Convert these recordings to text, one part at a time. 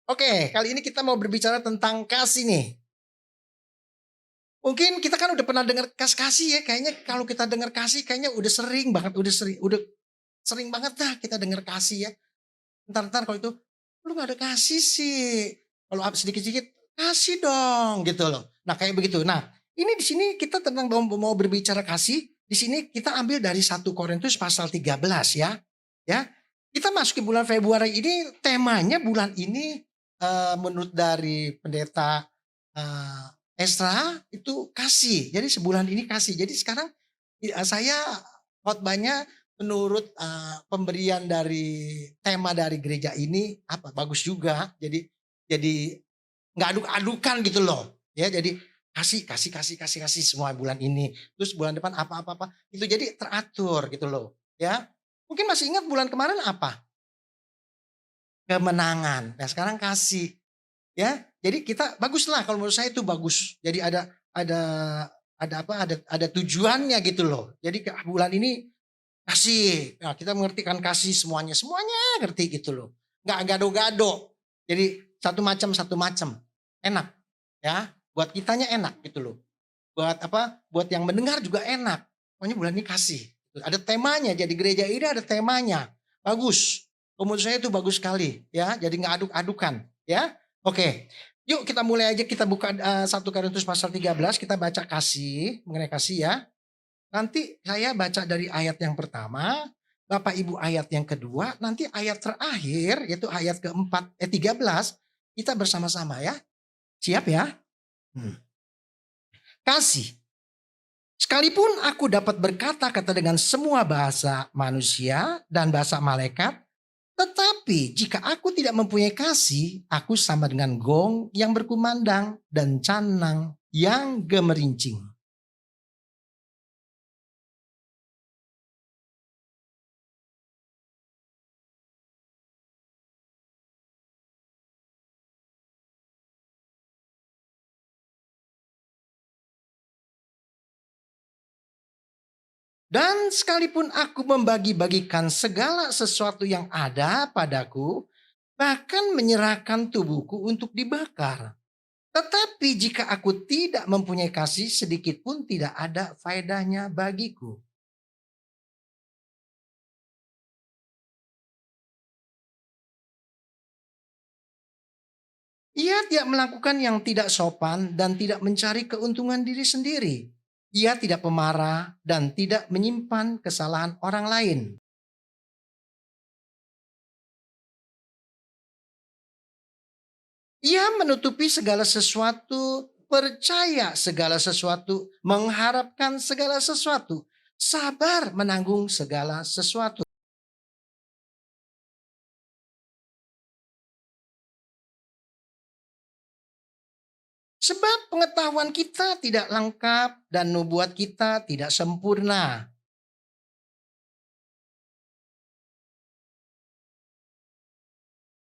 Oke, kali ini kita mau berbicara tentang kasih nih. Mungkin kita kan udah pernah dengar kasih ya, kayaknya kalau kita dengar kasih kayaknya udah sering banget, udah sering banget dah kita dengar kasih ya. Entar kalau itu, "Lu gak ada kasih sih." Kalau sedikit-sedikit, "Kasih dong." Gitu loh. Nah kayak begitu. Nah, ini di sini kita tentang mau berbicara kasih, di sini kita ambil dari 1 Korintus pasal 13 ya. Ya. Kita masuki bulan Februari ini, temanya bulan ini, menurut dari pendeta, Esra itu kasih. Jadi sebulan ini kasih. Jadi sekarang saya khotbahnya menurut, pemberian dari tema dari gereja ini, bagus juga. Jadi nggak aduk-adukan gitu loh, ya. Jadi kasih semua bulan ini, terus bulan depan apa, itu jadi teratur gitu loh, ya. Mungkin masih ingat bulan kemarin apa? Kemenangan. Nah sekarang kasih, ya. Jadi kita baguslah kalau menurut saya itu bagus. Jadi ada ada tujuannya gitu loh. Jadi bulan ini kasih, nah kita mengerti kan kasih semuanya, semuanya ngerti gitu loh. Nggak gado-gado. Jadi satu macam, enak ya. Buat kitanya enak gitu loh. Buat yang mendengar juga enak. Pokoknya bulan ini kasih. Ada temanya, jadi gereja ini ada temanya. Bagus. Menurut saya itu bagus sekali ya. Jadi nggak aduk-adukan ya. Oke. Yuk kita mulai aja, kita buka 1 Korintus pasal 13, kita baca kasih, mengenai kasih ya. Nanti saya baca dari ayat yang pertama, Bapak Ibu ayat yang kedua, nanti ayat terakhir yaitu ayat keempat, 13, kita bersama-sama ya. Siap ya? Hmm. Kasih. Sekalipun aku dapat berkata-kata dengan semua bahasa manusia dan bahasa malaikat, tetapi jika aku tidak mempunyai kasih, aku sama dengan gong yang berkumandang dan canang yang gemerincing. Dan sekalipun aku membagi-bagikan segala sesuatu yang ada padaku, bahkan menyerahkan tubuhku untuk dibakar. Tetapi jika aku tidak mempunyai kasih, sedikit pun tidak ada faedahnya bagiku. Ia tidak melakukan yang tidak sopan dan tidak mencari keuntungan diri sendiri. Ia tidak pemarah dan tidak menyimpan kesalahan orang lain. Ia menutupi segala sesuatu, percaya segala sesuatu, mengharapkan segala sesuatu, sabar menanggung segala sesuatu. Sebab pengetahuan kita tidak lengkap dan nubuat kita tidak sempurna.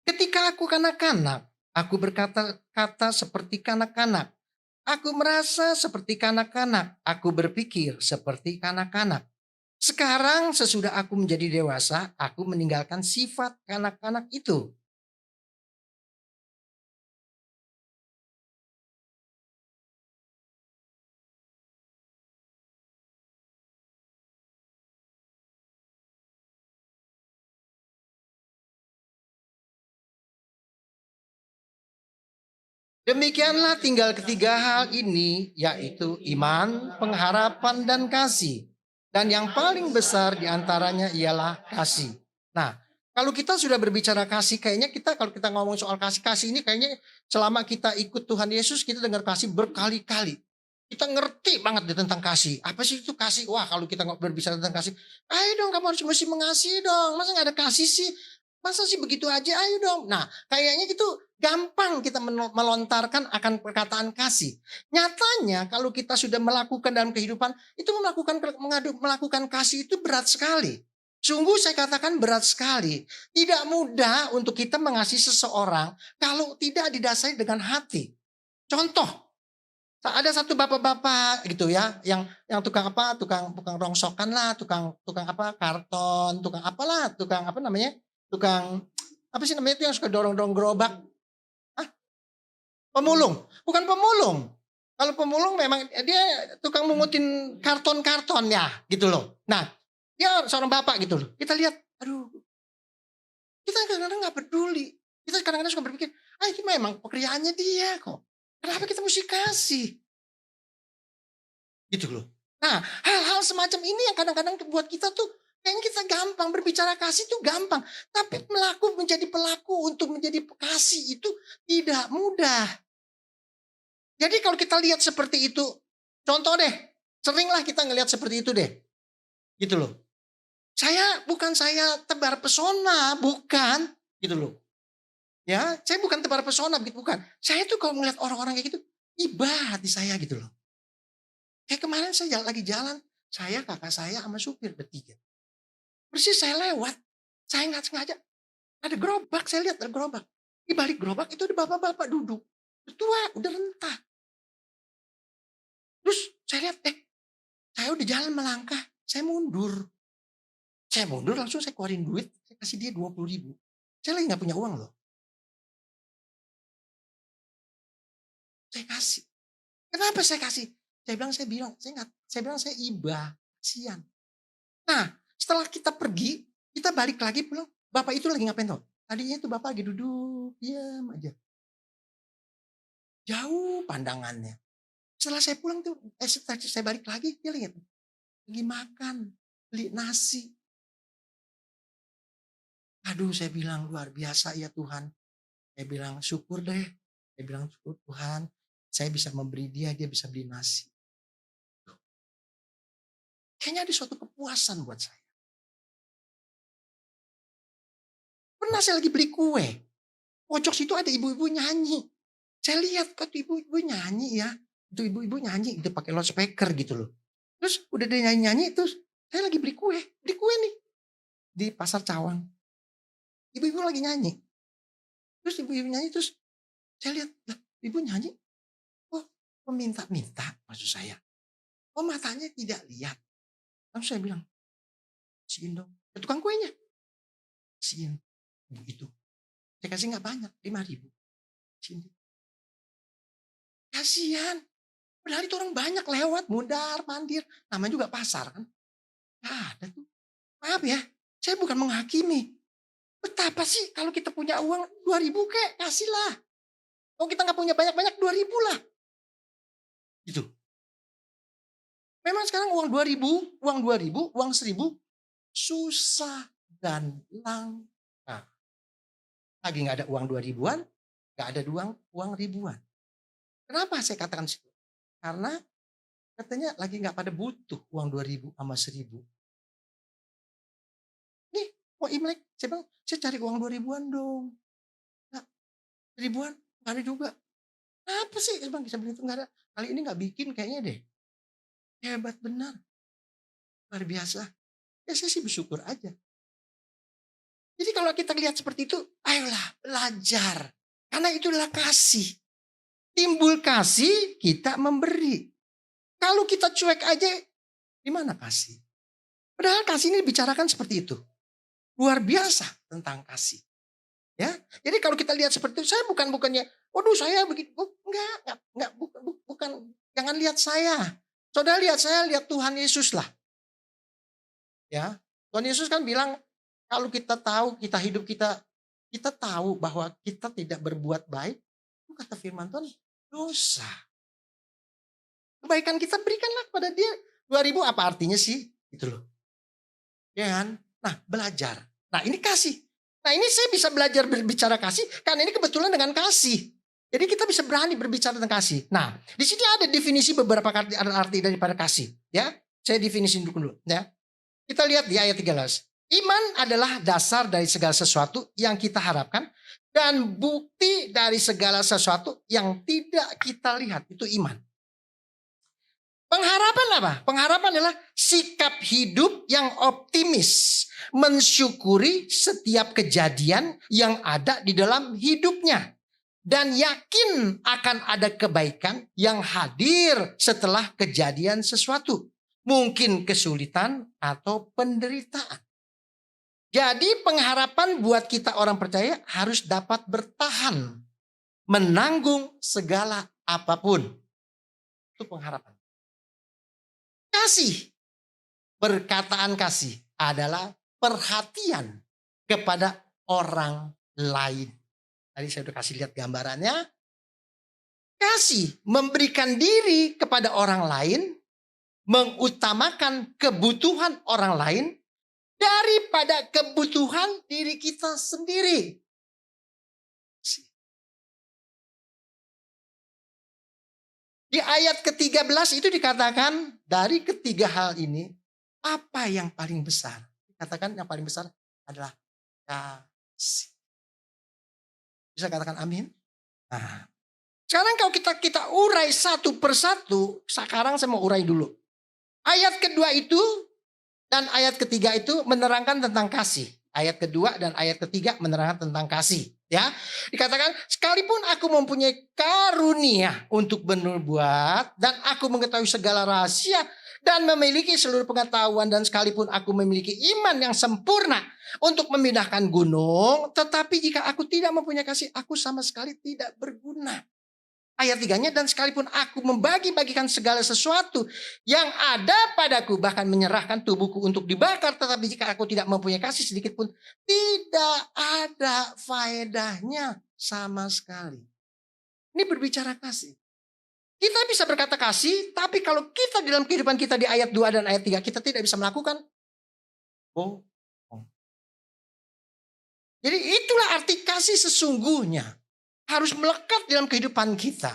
Ketika aku kanak-kanak, aku berkata-kata seperti kanak-kanak. Aku merasa seperti kanak-kanak, aku berpikir seperti kanak-kanak. Sekarang sesudah aku menjadi dewasa, aku meninggalkan sifat kanak-kanak itu. Demikianlah tinggal ketiga hal ini, yaitu iman, pengharapan, dan kasih. Dan yang paling besar diantaranya ialah kasih. Nah, kalau kita sudah berbicara kasih, kayaknya kita kalau kita ngomong soal kasih-kasih ini kayaknya selama kita ikut Tuhan Yesus, kita dengar kasih berkali-kali. Kita ngerti banget deh tentang kasih. Apa sih itu kasih? Wah, kalau kita berbicara tentang kasih, ayo dong kamu harus mesti mengasihi dong. Masa nggak ada kasih sih? Masa sih begitu aja? Ayo dong. Nah, kayaknya itu gampang kita melontarkan akan perkataan kasih. Nyatanya kalau kita sudah melakukan dalam kehidupan, itu melakukan kasih itu berat sekali. Sungguh saya katakan berat sekali. Tidak mudah untuk kita mengasihi seseorang kalau tidak didasari dengan hati. Contoh, ada satu bapak-bapak gitu ya, yang tukang apa, tukang tukang rongsokan lah, tukang tukang apa, karton, tukang apalah, tukang apa namanya, tukang apa sih namanya itu yang suka dorong-dorong gerobak. Pemulung, bukan pemulung. Kalau pemulung memang dia tukang mungutin karton-karton ya gitu loh. Nah, dia seorang bapak gitu loh. Kita lihat, aduh, kita kadang-kadang nggak peduli. Kita kadang-kadang suka berpikir, ini memang pekerjaannya dia kok. Kenapa kita mesti kasih? Gitu loh. Nah, hal-hal semacam ini yang kadang-kadang buat kita tuh kayaknya kita gampang berbicara kasih itu gampang, tapi menjadi pelaku untuk menjadi kasih itu tidak mudah. Jadi kalau kita lihat seperti itu, contoh deh, seringlah kita ngelihat seperti itu deh. Gitu loh. Bukan saya tebar pesona, bukan, gitu loh. Ya, saya bukan tebar pesona, bukan. Saya tuh kalau melihat orang-orang kayak gitu, iba hati saya gitu loh. Kayak kemarin saya lagi jalan, saya, kakak saya sama supir bertiga. Persis saya lewat, saya nggak sengaja, ada gerobak, saya lihat ada gerobak. Di balik gerobak itu ada bapak-bapak duduk. Tua, udah rentah. Terus saya lihat, saya udah jalan melangkah, saya mundur. Saya mundur langsung saya keluarin duit, saya kasih dia 20.000. Saya lagi nggak punya uang loh. Saya kasih. Kenapa saya kasih? Saya bilang saya iba, kasihan. Nah, setelah kita pergi, kita balik lagi pulang. Bapak itu lagi ngapain tau? Tadinya itu bapak lagi duduk, diam aja. Jauh pandangannya. Setelah saya pulang tuh, setelah saya balik lagi, dia lihat. Lagi makan, beli nasi. Aduh, saya bilang luar biasa ya Tuhan. Saya bilang syukur deh. Saya bilang syukur Tuhan, saya bisa memberi dia bisa beli nasi. Kayaknya ada suatu kepuasan buat saya. Pernah saya lagi beli kue. Pojok situ ada ibu-ibu nyanyi. Saya lihat kok ibu-ibu nyanyi ya. Itu ibu-ibu nyanyi itu pakai loudspeaker gitu loh. Terus udah dia nyanyi-nyanyi terus saya lagi beli kue nih di Pasar Cawang. Ibu-ibu lagi nyanyi. Terus ibu-ibu nyanyi terus saya lihat, lah, ibu nyanyi. Oh, meminta-minta maksud saya. Oh, matanya tidak lihat. Lalu saya bilang, kasihin dong. Ke tukang kuenya. Kasihin. Ibu itu. Saya kasih nggak banyak, 5.000. Kasihan. Padahal itu orang banyak lewat, mundar, mandir. Namanya juga pasar kan. Nggak ada tuh. Maaf ya, saya bukan menghakimi. Betapa sih kalau kita punya uang 2.000 kek, kasihlah. Kalau kita nggak punya banyak-banyak 2.000 lah. Gitu. Memang sekarang uang 2.000, uang 1.000 susah dan langka. Lagi nggak ada uang 2.000-an, nggak ada uang ribuan. Kenapa saya katakan situ? Karena katanya lagi nggak pada butuh uang 2.000 sama 1.000. Nih, mau Imlek, saya bilang, saya cari uang 2.000-an dong. Nah, 1.000-an, nggak ada juga. Apa sih? Saya bilang, bisa beli itu nggak ada. Kali ini nggak bikin kayaknya deh. Hebat benar. Luar biasa. Ya saya sih bersyukur aja. Jadi kalau kita lihat seperti itu, ayolah belajar. Karena itu adalah kasih. Timbul kasih, kita memberi. Kalau kita cuek aja, di mana kasih? Padahal kasih ini dibicarakan seperti itu. Luar biasa tentang kasih. Ya, jadi kalau kita lihat seperti itu, saya bukannya, waduh saya begitu, enggak, bukan, jangan lihat saya. Saudara lihat saya, lihat Tuhan Yesus lah. Ya, Tuhan Yesus kan bilang, kalau kita tahu, kita tahu bahwa kita tidak berbuat baik, kata firman Tuhan, dosa. Kebaikan kita berikanlah kepada dia. 2.000 apa artinya sih? Gitu loh. Ya kan? Nah, belajar. Nah, ini kasih. Nah, ini saya bisa belajar berbicara kasih karena ini kebetulan dengan kasih. Jadi kita bisa berani berbicara tentang kasih. Nah, di sini ada definisi beberapa arti daripada kasih. Ya, saya definisi dulu. Ya, kita lihat di ayat 13. Iman adalah dasar dari segala sesuatu yang kita harapkan dan bukti dari segala sesuatu yang tidak kita lihat. Itu iman. Pengharapan apa? Pengharapan adalah sikap hidup yang optimis. Mensyukuri setiap kejadian yang ada di dalam hidupnya. Dan yakin akan ada kebaikan yang hadir setelah kejadian sesuatu. Mungkin kesulitan atau penderitaan. Jadi pengharapan buat kita orang percaya harus dapat bertahan. menanggung segala apapun. Itu pengharapan. Kasih, perkataan kasih adalah perhatian kepada orang lain. Tadi saya sudah kasih lihat gambarannya. Kasih, memberikan diri kepada orang lain, mengutamakan kebutuhan orang lain daripada kebutuhan diri kita sendiri. Di ayat ke-13 itu dikatakan dari ketiga hal ini, apa yang paling besar? Dikatakan yang paling besar adalah kasih. Bisa katakan amin? Nah, sekarang kalau kita urai satu persatu, sekarang saya mau urai dulu. Ayat kedua itu dan ayat ketiga itu menerangkan tentang kasih. Ayat kedua dan ayat ketiga menerangkan tentang kasih. Ya, dikatakan sekalipun aku mempunyai karunia untuk bernubuat dan aku mengetahui segala rahasia dan memiliki seluruh pengetahuan dan sekalipun aku memiliki iman yang sempurna untuk memindahkan gunung, tetapi jika aku tidak mempunyai kasih, aku sama sekali tidak berguna. Ayat 3-nya, dan sekalipun aku membagi-bagikan segala sesuatu yang ada padaku, bahkan menyerahkan tubuhku untuk dibakar, tetapi jika aku tidak mempunyai kasih sedikit pun, tidak ada faedahnya sama sekali. Ini berbicara kasih. Kita bisa berkata kasih, tapi kalau kita dalam kehidupan kita di ayat 2 dan ayat 3, kita tidak bisa melakukan bohong. Jadi itulah arti kasih sesungguhnya. Harus melekat dalam kehidupan kita.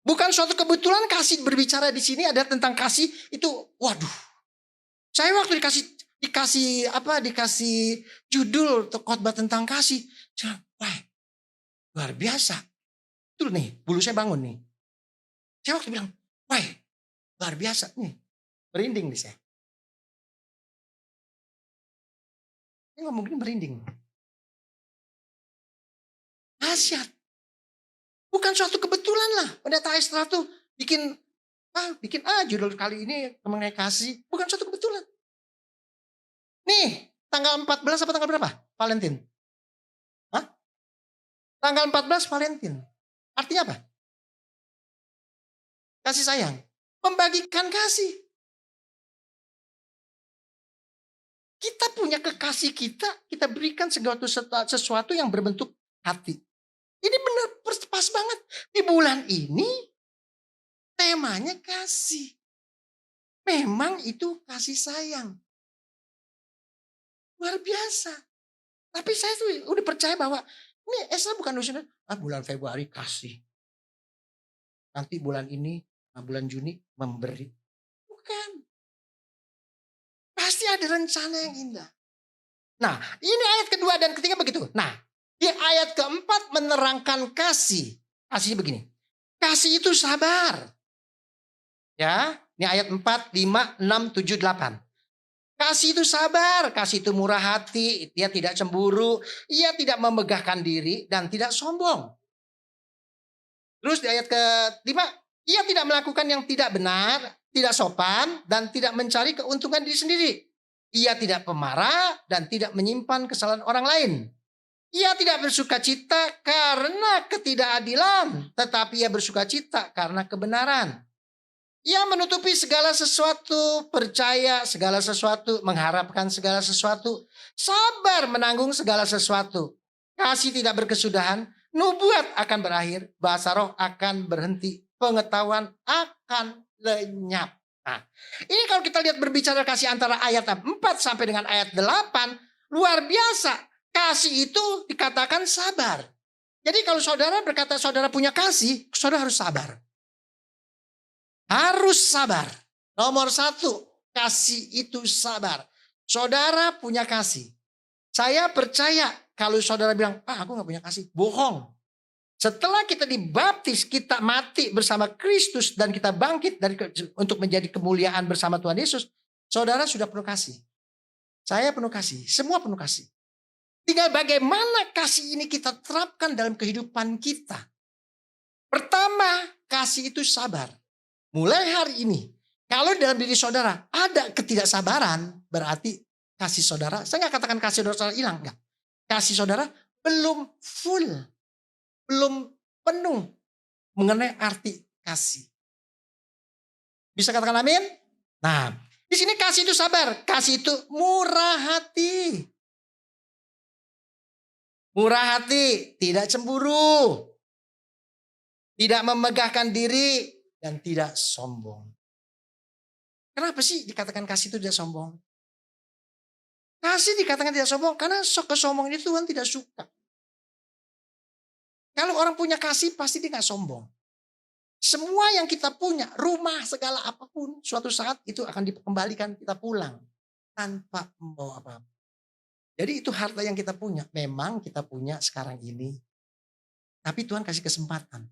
Bukan suatu kebetulan kasih berbicara di sini ada tentang kasih itu, waduh. Saya waktu dikasih judul khotbah tentang kasih, wah, luar biasa. Itu nih, bulu saya bangun nih. Saya waktu bilang, wah, luar biasa nih. Merinding nih saya. Ini ngomongin merinding. Dahsyat. Bukan suatu kebetulan lah. Pendeta Estra tuh bikin judul kali ini mengenai kasih. Bukan suatu kebetulan. Nih, tanggal 14 apa tanggal berapa? Valentine. Hah? Tanggal 14 Valentine. Artinya apa? Kasih sayang. Membagikan kasih. Kita punya kekasih kita berikan segala sesuatu yang berbentuk hati. Ini benar pas banget. Di bulan ini temanya kasih. Memang itu kasih sayang. Luar biasa. Tapi saya tuh udah percaya bahwa ini Esra bukan urusan bulan Februari kasih. Nanti bulan ini, bulan Juni memberi. Bukan. Pasti ada rencana yang indah. Nah, ini ayat kedua dan ketiga begitu. Nah, di ayat keempat menerangkan kasih. Kasih begini. Kasih itu sabar. Ya, ini ayat 4, 5, 6, 7, 8. Kasih itu sabar, kasih itu murah hati, dia tidak cemburu, ia tidak memegahkan diri dan tidak sombong. Terus di ayat ke-5, ia tidak melakukan yang tidak benar, tidak sopan dan tidak mencari keuntungan diri sendiri. Ia tidak pemarah dan tidak menyimpan kesalahan orang lain. Ia tidak bersuka cita karena ketidakadilan, tetapi ia bersuka cita karena kebenaran. Ia menutupi segala sesuatu, percaya segala sesuatu, mengharapkan segala sesuatu, sabar menanggung segala sesuatu. Kasih tidak berkesudahan, nubuat akan berakhir, bahasa roh akan berhenti, pengetahuan akan lenyap. Nah, ini kalau kita lihat berbicara kasih antara ayat 4 sampai dengan ayat 8, luar biasa. Kasih itu dikatakan sabar. Jadi kalau saudara berkata saudara punya kasih, saudara harus sabar. Harus sabar. Nomor 1, kasih itu sabar. Saudara punya kasih. Saya percaya kalau saudara bilang, aku gak punya kasih. Bohong. Setelah kita dibaptis, kita mati bersama Kristus dan kita bangkit untuk menjadi kemuliaan bersama Tuhan Yesus. Saudara sudah penuh kasih. Saya penuh kasih. Semua penuh kasih. Tinggal bagaimana kasih ini kita terapkan dalam kehidupan kita. Pertama, kasih itu sabar. Mulai hari ini, kalau dalam diri saudara ada ketidaksabaran, berarti kasih saudara, saya nggak katakan kasih saudara hilang, enggak. Kasih saudara belum full, belum penuh mengenai arti kasih. Bisa katakan amin? Nah, di sini kasih itu sabar, kasih itu murah hati. Murah hati, tidak cemburu, tidak memegahkan diri, dan tidak sombong. Kenapa sih dikatakan kasih itu tidak sombong? Kasih dikatakan tidak sombong karena kesombongan itu Tuhan tidak suka. Kalau orang punya kasih pasti dia gak sombong. Semua yang kita punya, rumah segala apapun, suatu saat itu akan dikembalikan kita pulang tanpa membawa apa-apa. Jadi itu harta yang kita punya. Memang kita punya sekarang ini. Tapi Tuhan kasih kesempatan.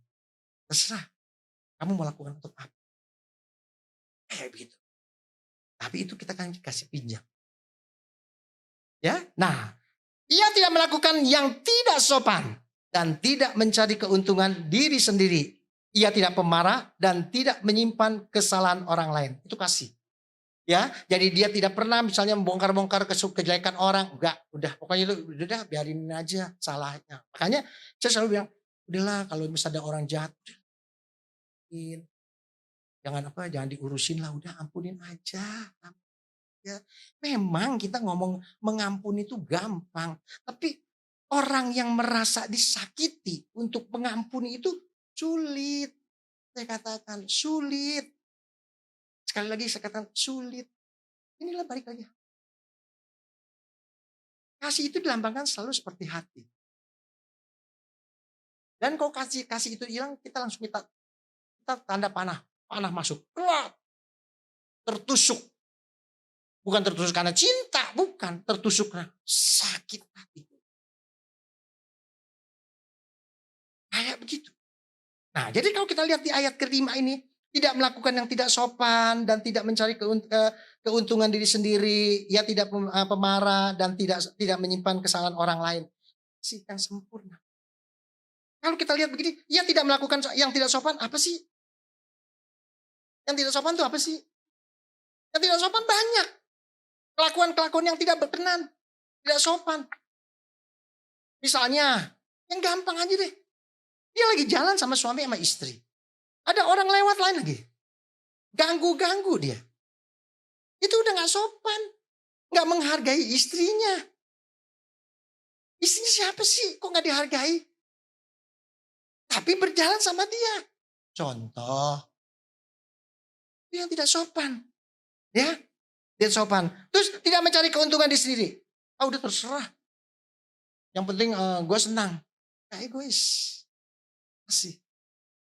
Terserah. Kamu mau lakukan untuk apa. Kayak begitu. Tapi itu kita kan kasih pinjam. Ya, nah. Ia tidak melakukan yang tidak sopan. Dan tidak mencari keuntungan diri sendiri. Ia tidak pemarah dan tidak menyimpan kesalahan orang lain. Itu kasih. Ya, jadi dia tidak pernah misalnya membongkar-bongkar kejelekan orang. Enggak, udah pokoknya itu udah biarin aja salahnya. Makanya saya selalu bilang, udahlah kalau misalnya ada orang jahat, jangan diurusin lah, udah ampunin aja. Ya, memang kita ngomong mengampuni itu gampang, tapi orang yang merasa disakiti untuk mengampuni itu sulit. Saya katakan sulit. Sekali lagi saya katakan sulit. Inilah balik lagi. Kasih itu dilambangkan selalu seperti hati. Dan kalau kasih itu hilang, kita langsung kita tanda panah masuk. Keluar. Tertusuk. Bukan tertusuk karena cinta, bukan. Tertusuk karena sakit hati. Kayak begitu. Nah, jadi kalau kita lihat di ayat kelima ini, tidak melakukan yang tidak sopan dan tidak mencari keuntungan diri sendiri, ia tidak pemarah dan tidak menyimpan kesalahan orang lain. Kasih yang sempurna. Kalau kita lihat begini, ia tidak melakukan yang tidak sopan, apa sih? Yang tidak sopan itu apa sih? Yang tidak sopan banyak. Kelakuan-kelakuan yang tidak berkenan, tidak sopan. Misalnya, yang gampang aja deh. Dia lagi jalan sama suami sama istri. Ada orang lewat lain lagi. Ganggu-ganggu dia. Itu udah gak sopan. Gak menghargai istrinya. Istrinya siapa sih? Kok gak dihargai? Tapi berjalan sama dia. Contoh. Itu yang tidak sopan. Ya. Tidak sopan. Terus tidak mencari keuntungan di sendiri. Udah terserah. Yang penting gue senang. Gak egois. Kasih.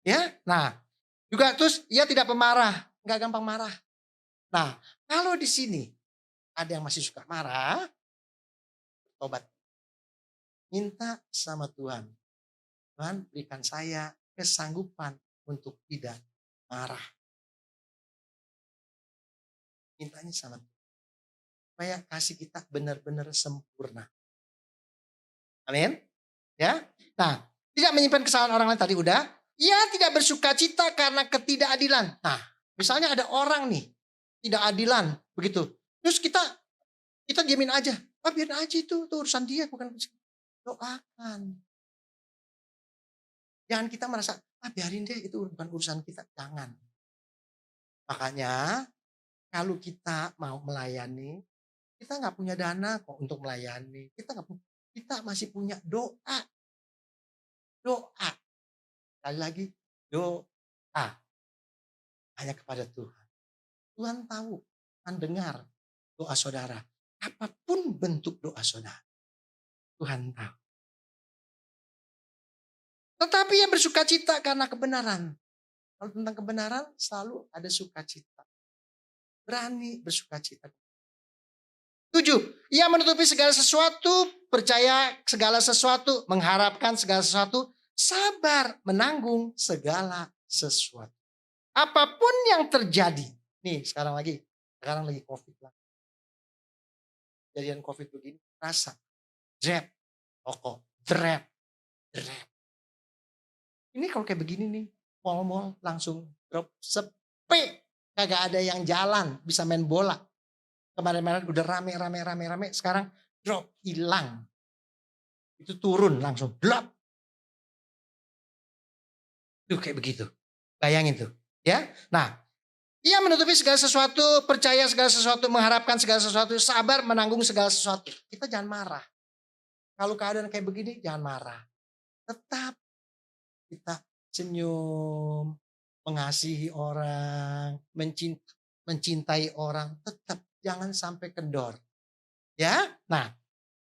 Ya, nah juga terus ia tidak pemarah, nggak gampang marah. Nah, kalau di sini ada yang masih suka marah, tobat, minta sama Tuhan, Tuhan berikan saya kesanggupan untuk tidak marah. Mintanya sama Tuhan, supaya kasih kita benar-benar sempurna. Amin. Ya, nah tidak menyimpan kesalahan orang lain tadi udah. Ia tidak bersuka cita karena ketidakadilan. Nah, misalnya ada orang nih, tidak adilan, begitu. Terus kita diamin aja. Biarin aja itu urusan dia, bukan urusan. Doakan. Jangan kita merasa, biarin deh itu bukan urusan kita. Jangan. Makanya, kalau kita mau melayani, kita nggak punya dana kok untuk melayani. Kita masih punya doa. Doa. Sekali lagi, doa. Hanya kepada Tuhan. Tuhan tahu, Tuhan dengar doa saudara. Apapun bentuk doa saudara. Tuhan tahu. Tetapi yang bersukacita karena kebenaran. Kalau tentang kebenaran selalu ada sukacita. Berani bersukacita. 7. Ia menutupi segala sesuatu, percaya segala sesuatu, mengharapkan segala sesuatu, sabar menanggung segala sesuatu. Apapun yang terjadi. Nih sekarang lagi COVID lah. Kejadian COVID begini, rasa. Drep, toko, drep. Ini kalau kayak begini nih, mall langsung drop sepi. Kagak ada yang jalan, bisa main bola. Kemarin-kemarin udah rame. Sekarang drop, hilang. Itu turun langsung, blok. Tuh kayak begitu. Bayangin tuh. Ya. Nah, ia menutupi segala sesuatu, percaya segala sesuatu, mengharapkan segala sesuatu, sabar menanggung segala sesuatu. Kita jangan marah. Kalau keadaan kayak begini jangan marah. Tetap kita senyum, mengasihi orang, mencintai orang, tetap jangan sampai kendor. Ya. Nah,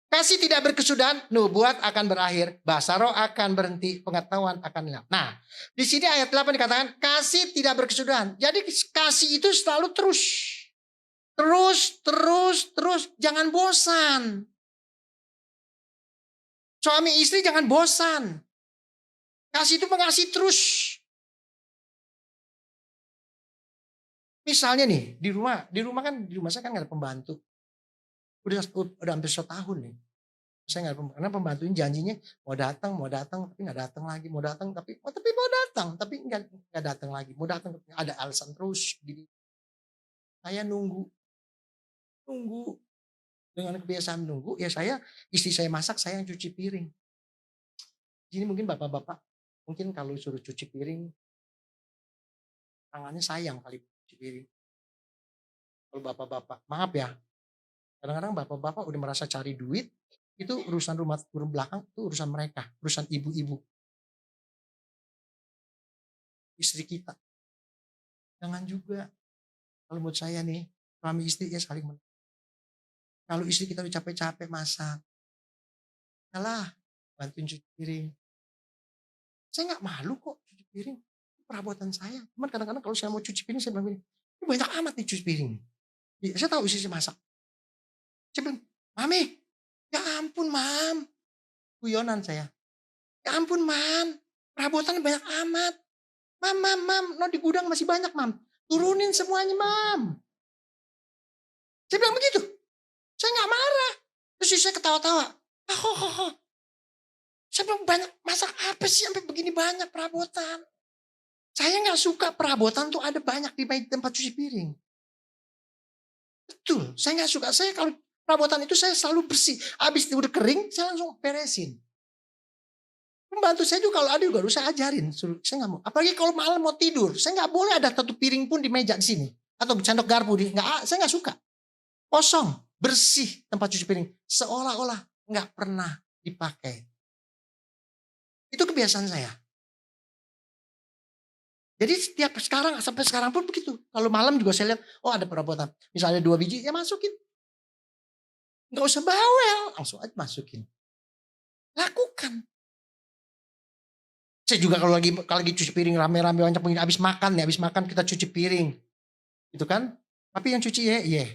kasih tidak berkesudahan, nubuat akan berakhir, bahasa roh akan berhenti, pengetahuan akan hilang. Nah, di sini ayat 8 dikatakan kasih tidak berkesudahan. Jadi kasih itu selalu terus. Terus, terus, terus. Jangan bosan. Suami istri jangan bosan. Kasih itu mengasihi terus. Misalnya nih, di rumah saya kan gak ada pembantu. Udah hampir setahun nih. Saya nggak, karena pembantu ini janjinya mau datang tapi nggak datang lagi, mau datang tapi mau datang tapi nggak datang lagi, mau datang tapi ada alasan terus. Gini, saya nunggu dengan kebiasaan nunggu ya istri saya masak, saya yang cuci piring. Jadi mungkin bapak-bapak mungkin kalau suruh cuci piring tangannya sayang kali cuci piring. Kalau bapak-bapak maaf ya, kadang-kadang bapak-bapak udah merasa cari duit, itu urusan rumah belakang itu urusan mereka, urusan ibu-ibu istri kita. Jangan juga. Kalau menurut saya nih, suami istri ya saling kalau istri kita udah capek-capek masak, kalah bantuin cuci piring. Saya nggak malu kok cuci piring, perabotan saya. Cuman kadang-kadang kalau saya mau cuci piring saya bilang gini, ini banyak amat nih cuci piring. Ya, saya tahu istri saya masak. Saya bilang, mami, ya ampun mam, guyonan saya. Ya ampun mam, perabotan banyak amat. Mam, no di gudang masih banyak mam. Turunin semuanya mam. Saya bilang begitu. Saya nggak marah. Terus saya ketawa-tawa. Saya bilang banyak masak apa sih sampai begini banyak perabotan. Saya nggak suka perabotan tuh ada banyak di tempat cuci piring. Betul, saya nggak suka. Saya kalau perabotan itu saya selalu bersih. Habis udah kering, saya langsung beresin. Pembantu saya juga kalau ada juga saya ajarin. Saya nggak mau. Apalagi kalau malam mau tidur, saya nggak boleh ada satu piring pun di meja di sini atau sendok garpu saya nggak suka. Kosong, bersih tempat cuci piring, seolah-olah nggak pernah dipakai. Itu kebiasaan saya. Jadi sampai sekarang pun begitu. Kalau malam juga saya lihat, oh ada perabotan. Misalnya 2 biji, ya masukin. Nggak usah bawel, langsung aja masukin. Lakukan. Saya juga kalau lagi cuci piring rame-rame banyak pengen habis makan kita cuci piring. Gitu kan? Tapi yang cuci ya.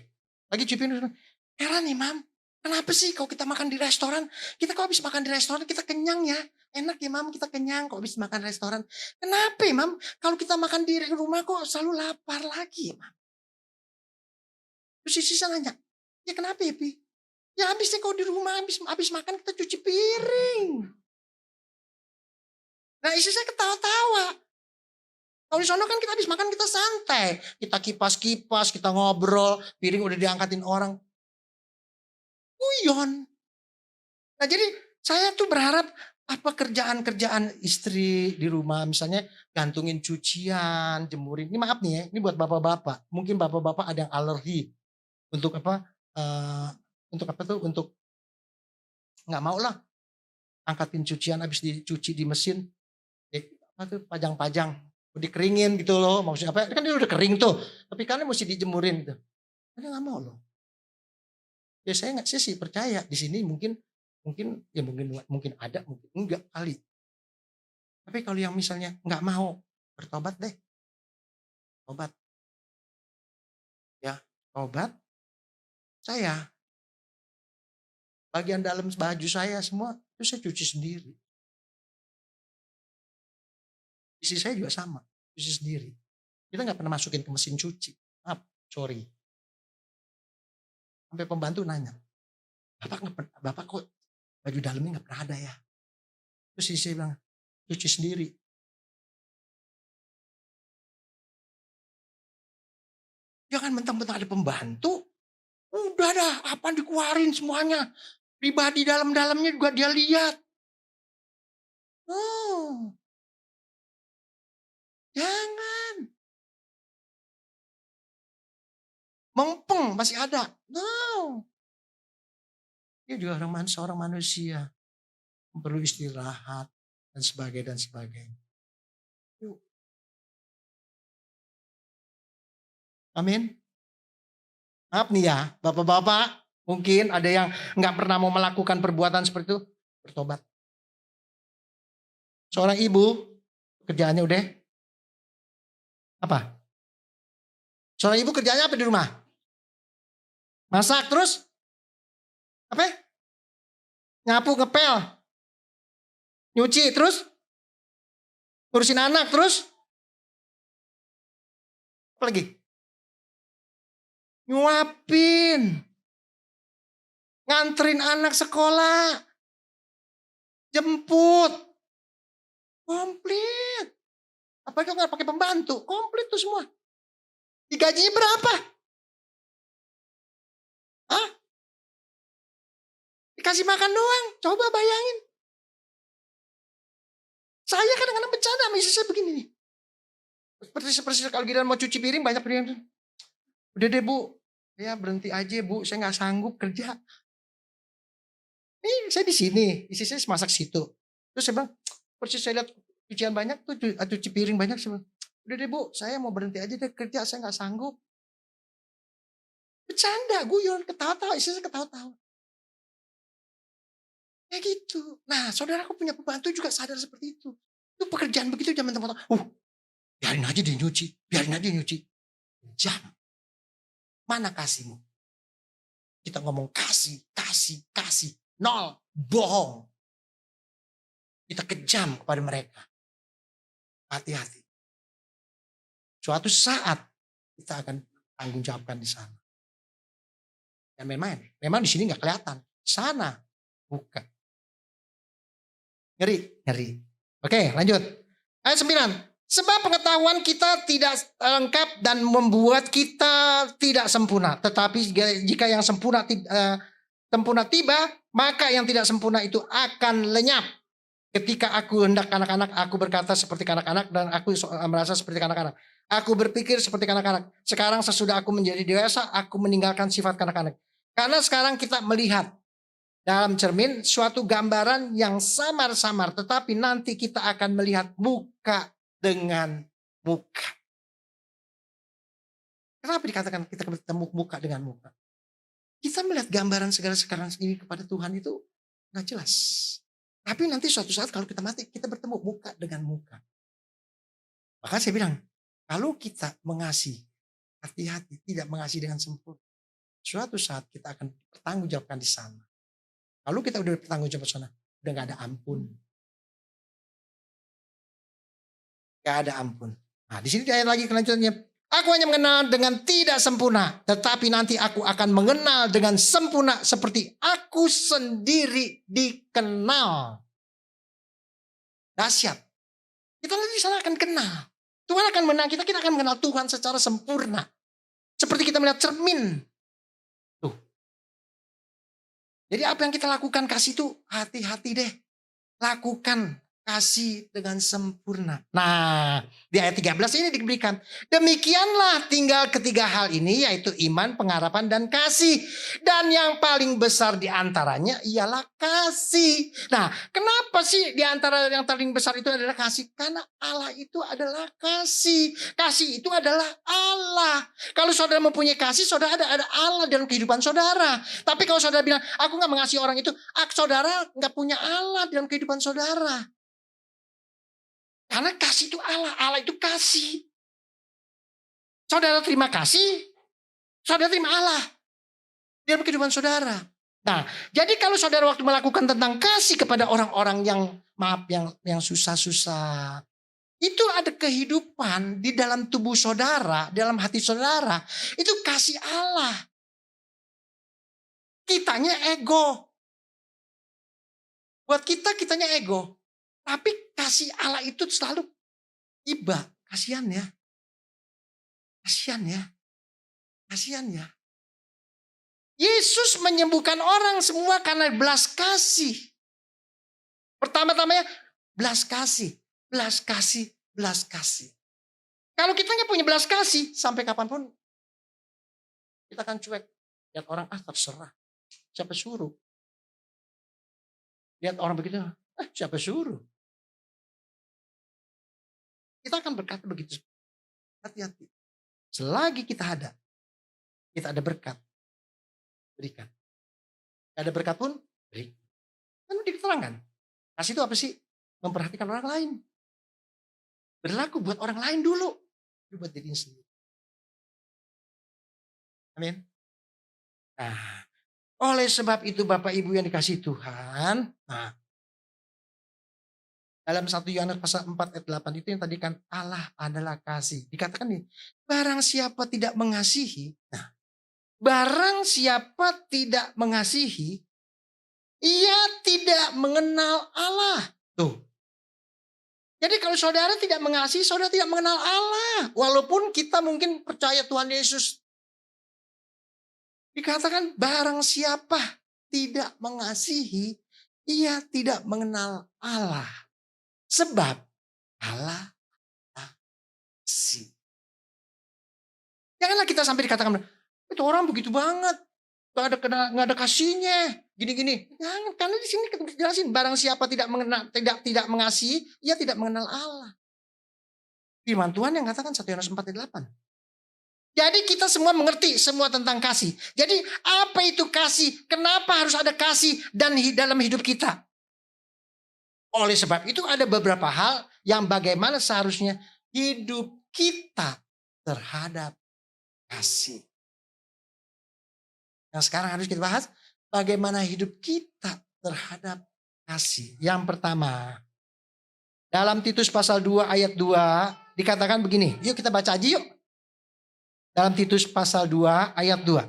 Lagi cuci piring, heran nih mam, kenapa sih kalau kita makan di restoran, kita kalau habis makan di restoran kita kenyang ya. Enak ya mam, kita kenyang kalau habis makan restoran. Kenapa ya mam, kalau kita makan di rumah kok selalu lapar lagi ya mam. Terus si Sisa nanya, ya kenapa ya Pi? Ya habisnya kalau di rumah habis makan kita cuci piring. Nah istri saya ketawa-tawa. Kalau di sana kan kita habis makan kita santai. Kita kipas-kipas, kita ngobrol, piring udah diangkatin orang. Guyon. Nah jadi saya tuh berharap apa kerjaan-kerjaan istri di rumah misalnya gantungin cucian, jemurin. Ini maaf nih ya, ini buat bapak-bapak. Mungkin bapak-bapak ada yang alergi untuk apa? Untuk apa tuh? Untuk nggak mau lah angkatin cucian habis dicuci di mesin. Apa tuh pajang-pajang, dikeringin gitu loh. Maksudnya apa? Kan dia udah kering tuh, tapi kan mesti dijemurin gitu. Dia nggak mau loh. Ya saya sih percaya di sini mungkin mungkin ada, mungkin enggak kali. Tapi kalau yang misalnya nggak mau, bertobat deh. Tobat. Ya, tobat. Saya, bagian dalam baju saya semua, itu saya cuci sendiri. Istri saya juga sama, cuci sendiri. Kita nggak pernah masukin ke mesin cuci. Maaf, sorry. Sampai pembantu nanya, Bapak kok baju dalamnya nggak pernah ada ya? Terus istri saya bilang, cuci sendiri. Jangan mentang-mentang ada pembantu, udah dah, apa dikeluarin semuanya. Pribadi dalam-dalamnya juga dia lihat. Oh, Mempeng masih ada. No. Dia juga seorang manusia. Perlu istirahat dan sebagainya dan sebagainya. Yuk. Amin. Maaf nih ya, bapak-bapak, mungkin ada yang nggak pernah mau melakukan perbuatan seperti itu, bertobat. Seorang ibu, kerjaannya udah apa? Seorang ibu kerjanya apa di rumah? Masak terus? Apa? Nyapu, ngepel, nyuci terus? Ngurusin anak terus? Apa lagi? Nyuapin. Nganterin anak sekolah. Jemput. Komplit. Apalagi kalau nggak pakai pembantu, komplit tuh semua. Digajinya berapa? Hah? Dikasih makan doang, coba bayangin. Saya kadang-kadang bercanda sama istri saya begini nih. Seperti kalau Gideon mau cuci piring, banyak piring. Udah deh bu, ya berhenti aja bu, saya nggak sanggup kerja. Nih saya di sini, istri saya masak situ. Terus saya bilang, persis saya lihat cucian banyak tuh, cuci piring banyak. Saya bilang, udah deh bu, saya mau berhenti aja deh kerja, saya nggak sanggup. Bercanda, guyon, ketawa-tawa, istri saya ketawa-tawa. Kayak gitu. Nah, saudaraku punya pembantu juga sadar seperti itu. Itu pekerjaan begitu zaman teman-teman. Biarin aja dia nyuci, biarin aja dia nyuci. Jam. Mana kasihmu? Kita ngomong kasih, kasih, kasih. Nol, bohong. Kita kejam kepada mereka. Hati-hati. Suatu saat kita akan tanggung jawabkan di sana. Dan main-main. Memang di sini nggak kelihatan. Sana bukan. Ngeri. Oke, lanjut. Ayat 9. Sebab pengetahuan kita tidak lengkap dan membuat kita tidak sempurna. Tetapi jika yang sempurna tiba, maka yang tidak sempurna itu akan lenyap. Ketika aku hendak anak-anak, aku berkata seperti anak-anak dan aku merasa seperti anak-anak. Aku berpikir seperti anak-anak. Sekarang sesudah aku menjadi dewasa, aku meninggalkan sifat anak-anak. Karena sekarang kita melihat dalam cermin suatu gambaran yang samar-samar, tetapi nanti kita akan melihat muka dengan muka. Kenapa dikatakan kita bertemu muka dengan muka? Kita melihat gambaran segala sekarang ini kepada Tuhan itu nggak jelas. Tapi nanti suatu saat kalau kita mati, kita bertemu muka dengan muka. Maka saya bilang, kalau kita mengasihi, hati-hati, tidak mengasihi dengan sempurna. Suatu saat kita akan bertanggungjawabkan di sana. Kalau kita udah bertanggungjawab di sana, udah gak ada ampun. Gak ada ampun. Nah, di sini di ayat lagi kelanjutannya. Aku hanya mengenal dengan tidak sempurna, tetapi nanti aku akan mengenal dengan sempurna seperti aku sendiri dikenal. Dahsyat. Kita nanti di sana akan kenal. Tuhan akan menang kita akan mengenal Tuhan secara sempurna. Seperti kita melihat cermin. Tuh. Jadi apa yang kita lakukan kasih itu hati-hati deh. Lakukan kasih dengan sempurna. Nah, di ayat 13 ini diberikan. Demikianlah tinggal ketiga hal ini, yaitu iman, pengharapan, dan kasih. Dan yang paling besar di antaranya ialah kasih. Nah, kenapa sih di antara yang paling besar itu adalah kasih? Karena Allah itu adalah kasih. Kasih itu adalah Allah. Kalau saudara mempunyai kasih, saudara ada Allah dalam kehidupan saudara. Tapi kalau saudara bilang, aku gak mengasihi orang itu, saudara gak punya Allah dalam kehidupan saudara. Karena kasih itu Allah, Allah itu kasih. Saudara terima kasih, saudara terima Allah dalam kehidupan saudara. Nah, jadi kalau saudara waktu melakukan tentang kasih kepada orang-orang yang maaf, yang susah-susah, itu ada kehidupan di dalam tubuh saudara, dalam hati saudara, itu kasih Allah. Kitanya ego. Buat kitanya ego. Tapi kasih Allah itu selalu iba. Kasihan ya. Kasihan ya. Kasihan ya. Yesus menyembuhkan orang semua karena belas kasih. Pertama-tamanya belas kasih. Belas kasih. Belas kasih. Kalau kita nggak punya belas kasih, sampai kapanpun Kita akan cuek. Lihat orang, terserah. Siapa suruh? Lihat orang begitu, siapa suruh? Kita akan berkata begitu. Hati-hati. Selagi kita ada berkat, berikan. Gak ada berkat pun, berikan. Kan diterangkan. Kasih itu apa sih? Memperhatikan orang lain. Berlaku buat orang lain dulu. Buat dirinya sendiri. Amin. Nah, oleh sebab itu Bapak Ibu yang dikasih Tuhan. Nah, dalam 1 Yohanes pasal 4 ayat 8 itu yang tadi kan Allah adalah kasih. Dikatakan nih, barang siapa tidak mengasihi. Nah, barang siapa tidak mengasihi, ia tidak mengenal Allah. Tuh. Jadi kalau saudara tidak mengasihi, saudara tidak mengenal Allah. Walaupun kita mungkin percaya Tuhan Yesus. Dikatakan barang siapa tidak mengasihi, ia tidak mengenal Allah. Sebab Allah kasih. Janganlah kita sampai dikatakan, itu orang begitu banget. Gak ada kasihnya. Gini-gini. Jangan, karena di sini kita jelasin. Barang siapa tidak mengasihi, ia tidak mengenal Allah. Firman Tuhan yang katakan 1 Yohanes 4 ayat 8. Jadi kita semua mengerti semua tentang kasih. Jadi apa itu kasih? Kenapa harus ada kasih dalam hidup kita? Oleh sebab itu ada beberapa hal yang bagaimana seharusnya hidup kita terhadap kasih. Yang sekarang harus kita bahas bagaimana hidup kita terhadap kasih. Yang pertama, dalam Titus pasal 2 ayat 2 dikatakan begini. Yuk kita baca aja yuk. Dalam Titus pasal 2 ayat 2.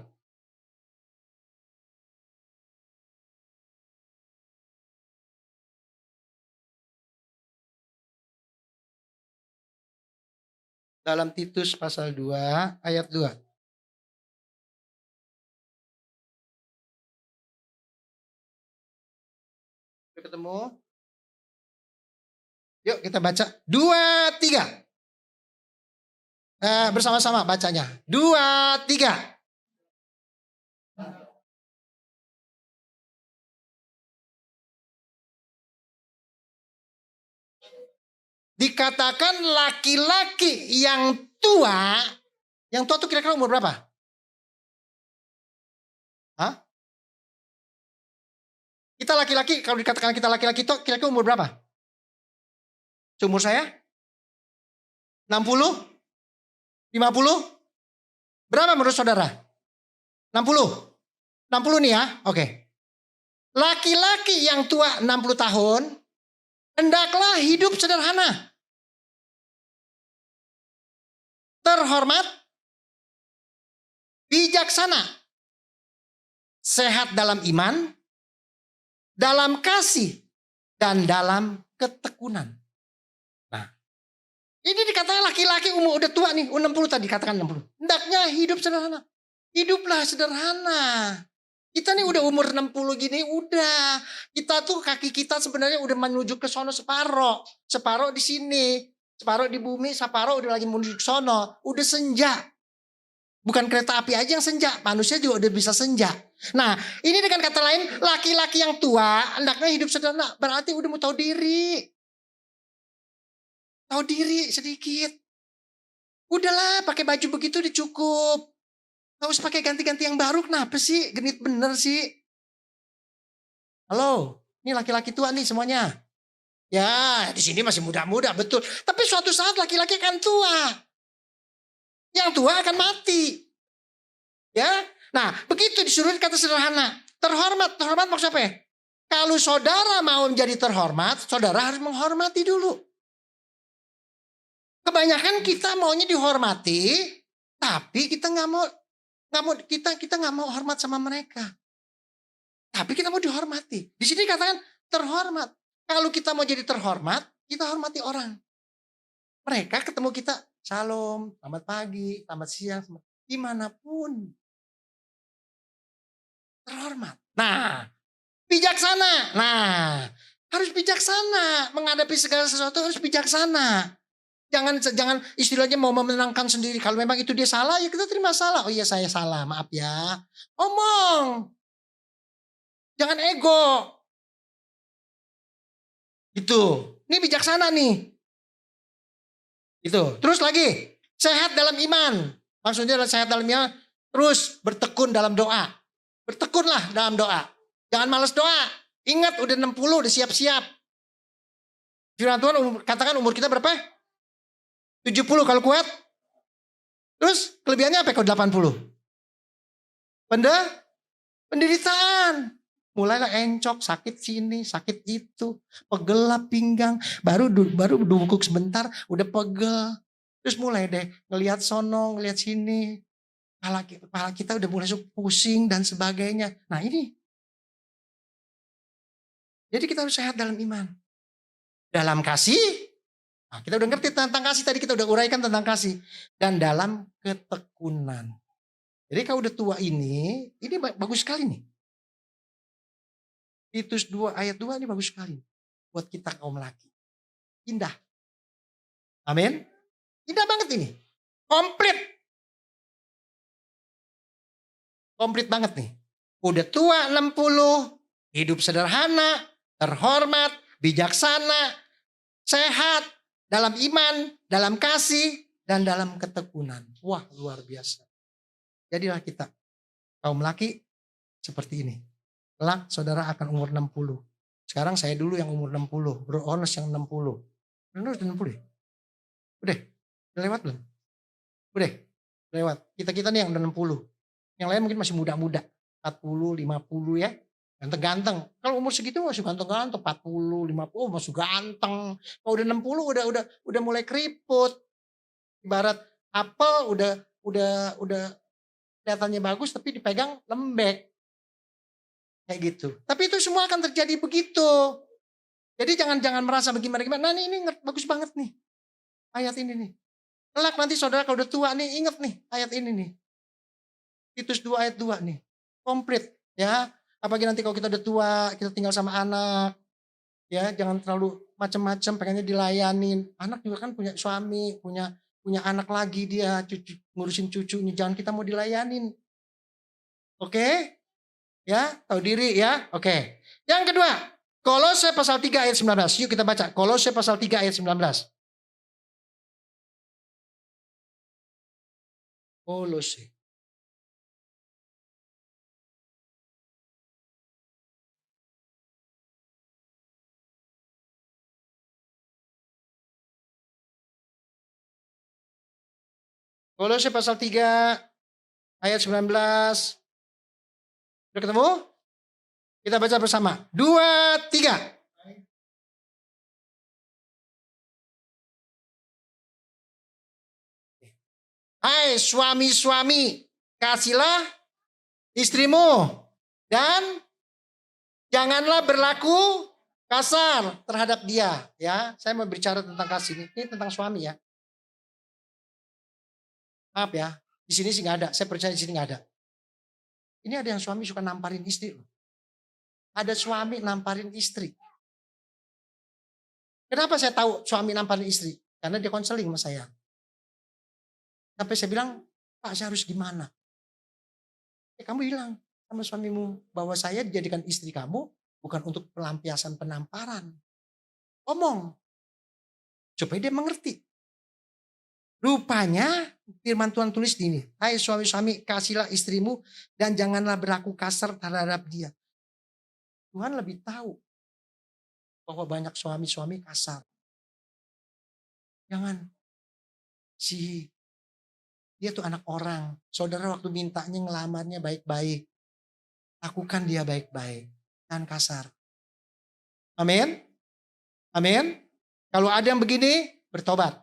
Dalam Titus pasal 2 ayat 2. Ketemu? Yuk kita baca. 2, 3. Bersama-sama bacanya. 2, 3. Dikatakan laki-laki yang tua. Yang tua itu kira-kira umur berapa? Hah? Kita laki-laki, kalau dikatakan kita laki-laki itu kira-kira umur berapa? Seumur saya? 60? 50? Berapa menurut saudara? 60? 60 nih ya, oke. Laki-laki yang tua 60 tahun, hendaklah hidup sederhana. Terhormat, bijaksana, sehat dalam iman, dalam kasih, dan dalam ketekunan. Nah, ini dikatakan laki-laki umur udah tua nih, 60 tadi katakan 60. Hendaknya hidup sederhana. Hiduplah sederhana. Kita nih udah umur 60 gini udah. Kita tuh kaki kita sebenarnya udah menuju ke sono separoh. Separoh di sini. Separoh di bumi, separoh udah lagi menuju ke sono. Udah senja. Bukan kereta api aja yang senja. Manusia juga udah bisa senja. Nah ini dengan kata lain laki-laki yang tua hendaknya hidup sederhana. Berarti udah mau tahu diri. Tahu diri sedikit. Udahlah pakai baju begitu udah cukup. Gak usah pakai ganti-ganti yang baru. Kenapa sih? Genit bener sih. Halo. Ini laki-laki tua nih semuanya. Ya di sini masih muda-muda betul. Tapi suatu saat laki-laki akan tua. Yang tua akan mati. Ya. Nah begitu disuruh kata sederhana. Terhormat. Terhormat maksudnya apa ya? Kalau saudara mau menjadi terhormat. Saudara harus menghormati dulu. Kebanyakan kita maunya dihormati. Tapi kita nggak mau. Kita nggak mau hormat sama mereka. Tapi kita mau dihormati. Di sini katakan terhormat. Kalau kita mau jadi terhormat. Kita hormati orang. Mereka ketemu kita. Shalom, selamat pagi, selamat siang, dimanapun. Terhormat. Nah, bijaksana. Nah, harus bijaksana. Menghadapi segala sesuatu harus bijaksana. Jangan istilahnya mau memenangkan sendiri. Kalau memang itu dia salah, ya kita terima salah. Oh iya saya salah, maaf ya. Omong. Jangan ego. Gitu. Ini bijaksana nih. Gitu. Terus lagi, sehat dalam iman. Maksudnya sehat dalam iman, terus bertekun dalam doa. Bertekunlah dalam doa. Jangan malas doa. Ingat udah 60, udah siap-siap. Firman Tuhan katakan umur kita berapa? 70 kalau kuat. Terus kelebihannya apa kalau 80? Penderitaan. Mulailah encok, sakit sini, sakit itu, pegel pinggang, baru duduk sebentar, udah pegel. Terus mulai deh ngelihat sono, ngelihat sini, kepala kita udah mulai pusing dan sebagainya. Nah ini, jadi kita harus sehat dalam iman, dalam kasih. Nah, kita udah ngerti tentang kasih tadi, kita udah uraikan tentang kasih, dan dalam ketekunan. Jadi kalau udah tua ini bagus sekali nih. Titus 2 ayat 2 ini bagus sekali. Buat kita kaum laki. Indah. Amin. Indah banget ini. Komplit. Komplit banget nih. Udah tua 60. Hidup sederhana. Terhormat. Bijaksana. Sehat. Dalam iman. Dalam kasih. Dan dalam ketekunan. Wah luar biasa. Jadilah kita kaum laki seperti ini. Kelak saudara akan umur 60. Sekarang saya dulu yang umur 60. Bro Honest yang 60. Udah 60 ya? Udah lewat belum? Udah lewat. Kita nih yang udah 60. Yang lain mungkin masih muda-muda. 40, 50 ya. Ganteng-ganteng. Kalau umur segitu masih ganteng-ganteng. 40, 50 masih ganteng. Kalau udah 60 udah mulai keriput. Ibarat apel udah kelihatannya bagus tapi dipegang lembek. Kayak gitu. Tapi itu semua akan terjadi begitu. Jadi jangan merasa bagaimana. Nah ini bagus banget nih. Ayat ini nih. Kelak nanti saudara kalau udah tua nih ingat nih ayat ini nih. Titus 2 ayat 2 nih. Komplit ya. Apalagi nanti kalau kita udah tua, kita tinggal sama anak. Ya jangan terlalu macam-macam pengennya dilayanin. Anak juga kan punya suami, punya anak lagi dia, ngurusin cucunya. Jangan kita mau dilayanin. Oke? Ya, tahu diri ya. Oke. Yang kedua, Kolose pasal 3 ayat 19. Yuk kita baca. Kolose pasal 3 ayat 19. Kolose. Kolose pasal 3 ayat 19. Udah ketemu? Kita baca bersama. 2, 3. Hai suami-suami, kasihlah istrimu dan janganlah berlaku kasar terhadap dia. Ya, saya mau bicara tentang kasih ini tentang suami ya. Maaf ya, di sini sih nggak ada. Saya percaya di sini nggak ada. Ini ada yang suami suka namparin istri. Ada suami namparin istri. Kenapa saya tahu suami namparin istri? Karena dia konseling sama saya. Sampai saya bilang, Pak saya harus gimana? Kamu bilang sama suamimu bahwa saya dijadikan istri kamu bukan untuk pelampiasan penamparan. Omong. Supaya dia mengerti. Rupanya firman Tuhan tulis di ini. Hai suami-suami kasihlah istrimu dan janganlah berlaku kasar terhadap dia. Tuhan lebih tahu bahwa banyak suami-suami kasar. Jangan. Dia tuh anak orang. Saudara waktu mintanya ngelamarnya baik-baik. Lakukan dia baik-baik. Jangan kasar. Amin. Amin. Kalau ada yang begini bertobat.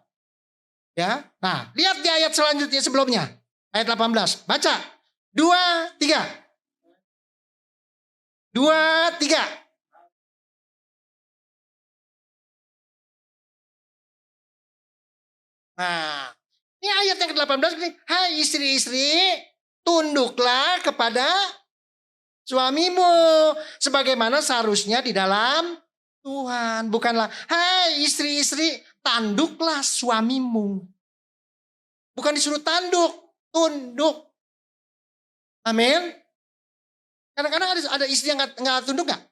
Ya, nah lihat di ayat selanjutnya sebelumnya. Ayat 18, baca. 2, 3. 2, 3. Nah, ini ayat yang ke-18 ini. Hai istri-istri, tunduklah kepada suamimu. Sebagaimana seharusnya di dalam Tuhan. Bukanlah, hai istri-istri, tanduklah suamimu. Bukan disuruh tanduk, tunduk. Amin. Kadang-kadang ada istri yang nggak tunduk nggak?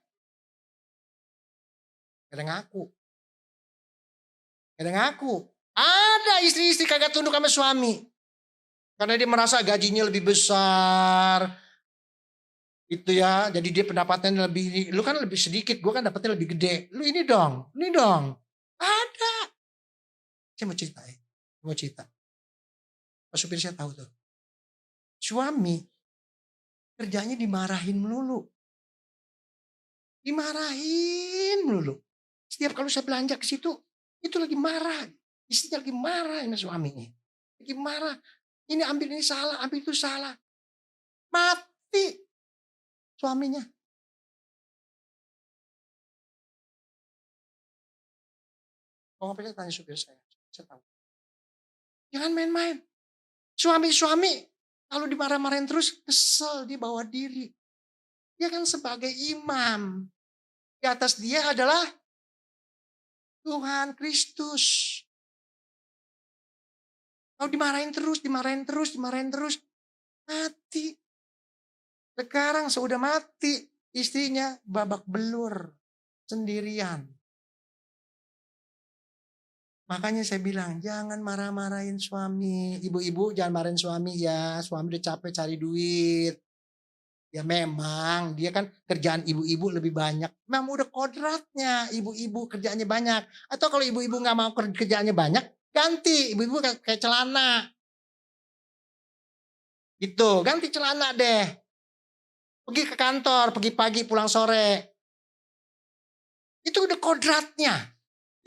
Kadang ngaku. Kadang ngaku. Ada istri-istri kagak tunduk sama suami. Karena dia merasa gajinya lebih besar. Itu ya, jadi dia pendapatannya lebih, lu kan lebih sedikit, gue kan dapatnya lebih gede. Lu ini dong. Ada. Saya mau cerita ya. Mau cerita. Pak supir saya tahu tuh. Suami kerjanya dimarahin melulu. Dimarahin melulu. Setiap kalau saya belanja ke situ, itu lagi marah. Istrinya lagi marah sama suaminya. Lagi marah. Ini ambil ini salah, ambil itu salah. Mati suaminya. Kalau nggak percaya tanya supir saya tahu. Jangan main-main. Suami-suami kalau dimarah-marahin terus kesel, dia bawa diri. Dia kan sebagai imam. Di atas dia adalah Tuhan Kristus. Kalau dimarahin terus, mati. Sekarang sudah mati, istrinya babak belur sendirian. Makanya saya bilang, jangan marah-marahin suami. Ibu-ibu jangan marahin suami ya, suami udah capek cari duit. Ya memang, dia kan kerjaan ibu-ibu lebih banyak. Memang udah kodratnya, ibu-ibu kerjaannya banyak. Atau kalau ibu-ibu gak mau kerjaannya banyak, ganti, ibu-ibu kayak celana. Gitu, ganti celana deh. Pergi ke kantor, pergi pagi, pulang sore. Itu udah kodratnya.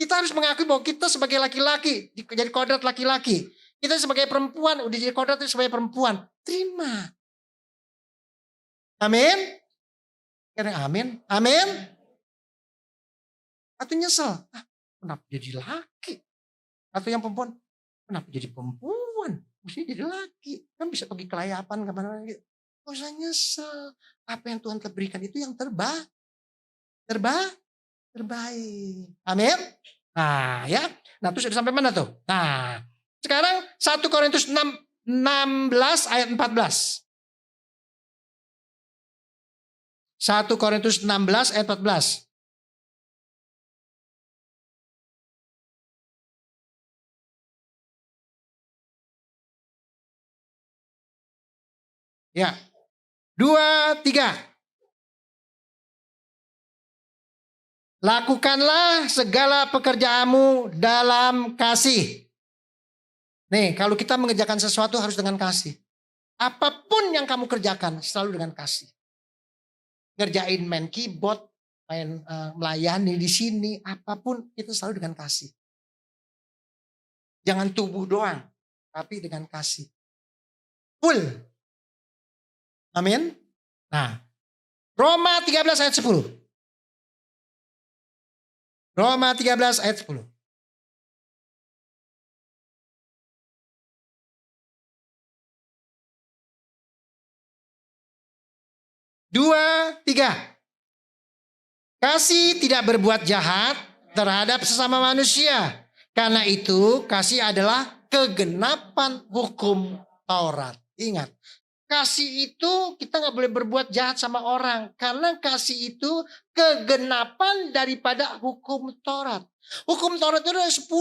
Kita harus mengakui bahwa kita sebagai laki-laki, jadi kodrat laki-laki. Kita sebagai perempuan, udah jadi kodrat sebagai perempuan. Terima. Amin. Karena amin. Amin. Atau nyesel. Kenapa jadi laki? Atau yang perempuan, kenapa jadi perempuan? Mesti jadi laki. Kan bisa pergi kelayapan kemana-mana gitu. Gak usah nyesel. Apa yang Tuhan telah berikan itu yang terbaik. Amin. Nah ya. Nah terus sudah sampai mana tuh? Nah sekarang 1 Korintus 16 ayat 14. 1 Korintus 16 ayat 14. Ya. 2, 3. Lakukanlah segala pekerjaanmu dalam kasih. Nih, kalau kita mengerjakan sesuatu harus dengan kasih. Apapun yang kamu kerjakan selalu dengan kasih. Ngerjain main keyboard, main melayani di sini, apapun itu selalu dengan kasih. Jangan tubuh doang, tapi dengan kasih. Full. Amin. Nah, Roma 13 ayat 10. Roma 13 ayat 10. Dua, tiga. Kasih tidak berbuat jahat terhadap sesama manusia. Karena itu kasih adalah kegenapan hukum Taurat. Ingat, kasih itu kita gak boleh berbuat jahat sama orang. Karena kasih itu kegenapan daripada hukum Taurat. Hukum Taurat itu ada 10.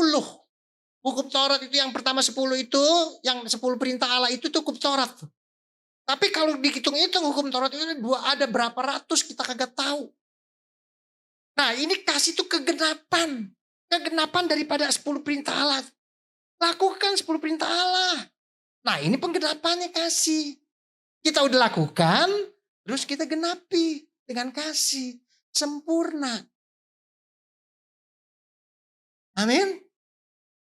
Hukum Taurat itu yang pertama 10 itu, yang 10 perintah Allah itu hukum Taurat. Tapi kalau dihitung-hitung hukum Taurat itu ada berapa ratus kita kagak tahu. Nah ini kasih itu kegenapan. Kegenapan daripada 10 perintah Allah. Lakukan 10 perintah Allah. Nah ini penggenapannya kasih. Kita udah lakukan, terus kita genapi dengan kasih. Sempurna. Amin.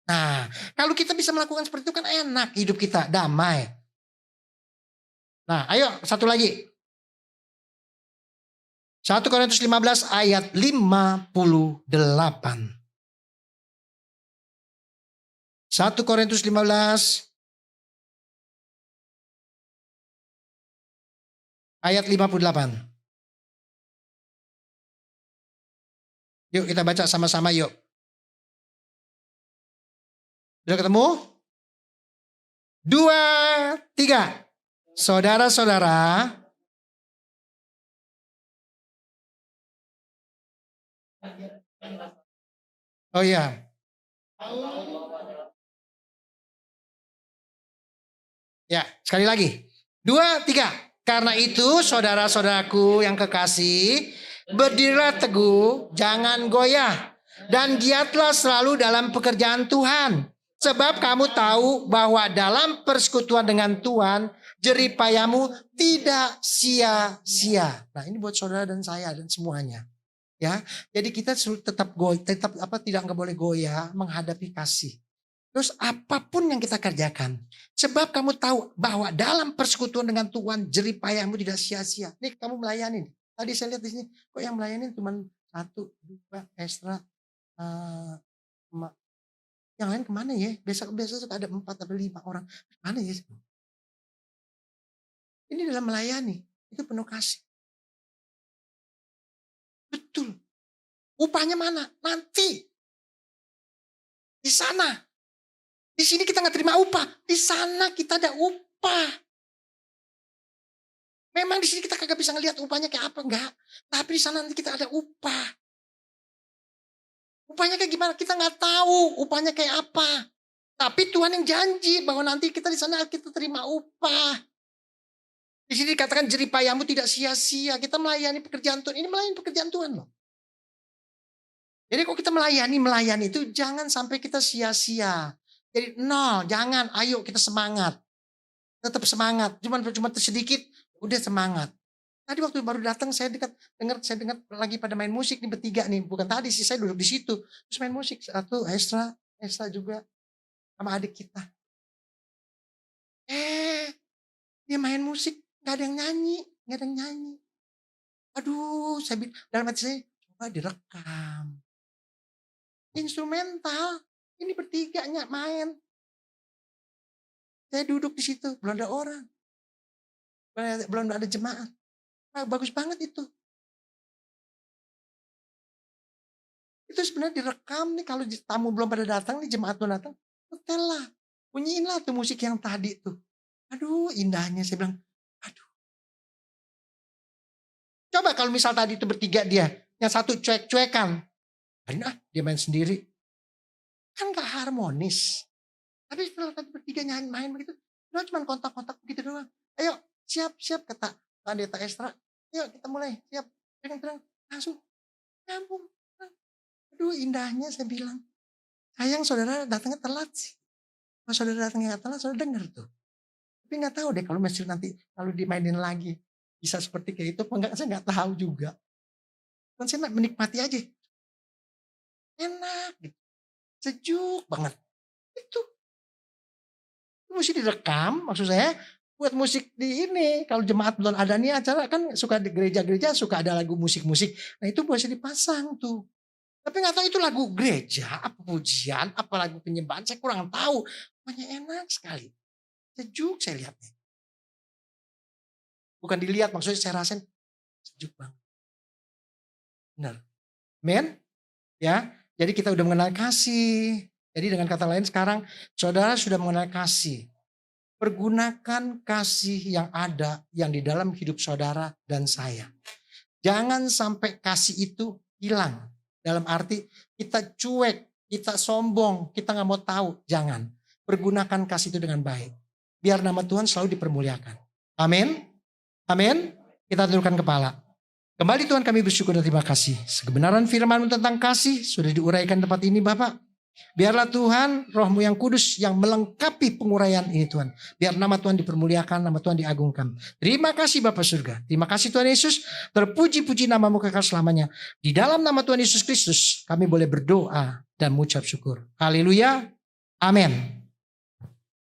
Nah kalau kita bisa melakukan seperti itu kan enak hidup kita, damai. Nah ayo satu lagi. 1 Korintus 15 ayat 58. 1 Korintus 15 ayat 58. Yuk kita baca sama-sama yuk. Sudah ketemu? 2, 3. Saudara-saudara, oh ya, ya sekali lagi. 2, 3. Karena itu saudara-saudaraku yang kekasih, berdirilah teguh, jangan goyah. Dan giatlah selalu dalam pekerjaan Tuhan. Sebab kamu tahu bahwa dalam persekutuan dengan Tuhan, jeripayamu tidak sia-sia. Nah ini buat saudara dan saya dan semuanya. Ya, jadi kita tetap tidak boleh goyah menghadapi kasih. Terus apapun yang kita kerjakan, sebab kamu tahu bahwa dalam persekutuan dengan Tuhan, jeripayamu tidak sia-sia. Nih kamu melayani. Tadi saya lihat di sini, kok yang melayani cuma 1, 2, Esra, yang lain kemana ya? Besok ada 4 atau 5 orang. Kemana ya? Ini dalam melayani, itu penuh kasih. Betul. Upahnya mana? Nanti. Di sana. Di sini kita nggak terima upah. Di sana kita ada upah. Memang di sini kita kagak bisa ngelihat upahnya kayak apa. Enggak. Tapi di sana nanti kita ada upah. Upahnya kayak gimana? Kita nggak tahu upahnya kayak apa. Tapi Tuhan yang janji bahwa nanti kita di sana kita terima upah. Di sini dikatakan jeripayamu tidak sia-sia. Kita melayani pekerjaan Tuhan. Ini melayani pekerjaan Tuhan loh. Jadi kalau kita melayani itu jangan sampai kita sia-sia. Jadi nol, jangan. Ayo kita semangat. Tetap semangat. Cuma sedikit, udah semangat. Tadi waktu baru datang saya dengar lagi pada main musik nih bertiga nih. Bukan tadi sih, saya duduk di situ. Terus main musik. Satu, Esra juga sama adik kita. Dia main musik. Gak ada yang nyanyi. Aduh, saya dalam hati saya, coba direkam. Instrumental. Ini bertiganya main. Saya duduk di situ, belum ada orang. Belum ada jemaat. Nah, bagus banget itu. Itu sebenarnya direkam nih, kalau tamu belum pada datang nih, jemaat belum datang, setel lah. Bunyiin lah tuh musik yang tadi tuh. Aduh, indahnya saya bilang, aduh. Coba kalau misal tadi itu bertiga dia, yang satu cuek-cuekan. Dia main sendiri. Kan gak harmonis. Tapi setelah tadi bertiga main begitu, dia cuma kontak-kontak begitu doang. Ayo, siap, kata Pendeta Esra. Ayo kita mulai, siap. Terang, langsung. Nyambung. Aduh, indahnya saya bilang. Sayang saudara datangnya telat sih. Kalau saudara datangnya telat, saudara dengar tuh. Tapi gak tahu deh kalau masih nanti, kalau dimainin lagi. Bisa seperti kayak itu, enggak, saya gak tahu juga. Dan saya menikmati aja. Enak gitu. Sejuk banget. Itu mesti direkam, maksud saya buat musik di ini. Kalau jemaat belum ada nih acara kan suka di gereja-gereja suka ada lagu musik-musik. Nah itu bisa dipasang tuh. Tapi nggak tahu itu lagu gereja, apa pujian, apa lagu penyembahan, saya kurang tahu. Pokoknya enak sekali. Sejuk saya lihatnya. Bukan dilihat, maksudnya saya rasain sejuk banget. Benar. Men? Ya. Jadi kita udah mengenal kasih. Jadi dengan kata lain sekarang saudara sudah mengenal kasih. Pergunakan kasih yang ada yang di dalam hidup saudara dan saya. Jangan sampai kasih itu hilang. Dalam arti kita cuek, kita sombong, kita gak mau tahu. Jangan. Pergunakan kasih itu dengan baik. Biar nama Tuhan selalu dipermuliakan. Amin. Amin. Kita tundukkan kepala. Kembali Tuhan kami bersyukur dan terima kasih. Kebenaran firman tentang kasih sudah diuraikan tempat ini Bapak. Biarlah Tuhan roh-Mu yang kudus yang melengkapi penguraian ini Tuhan. Biar nama Tuhan dipermuliakan, nama Tuhan diagungkan. Terima kasih Bapa Surga. Terima kasih Tuhan Yesus. Terpuji-puji nama-Mu kekal selamanya. Di dalam nama Tuhan Yesus Kristus kami boleh berdoa dan mengucap syukur. Haleluya. Amin.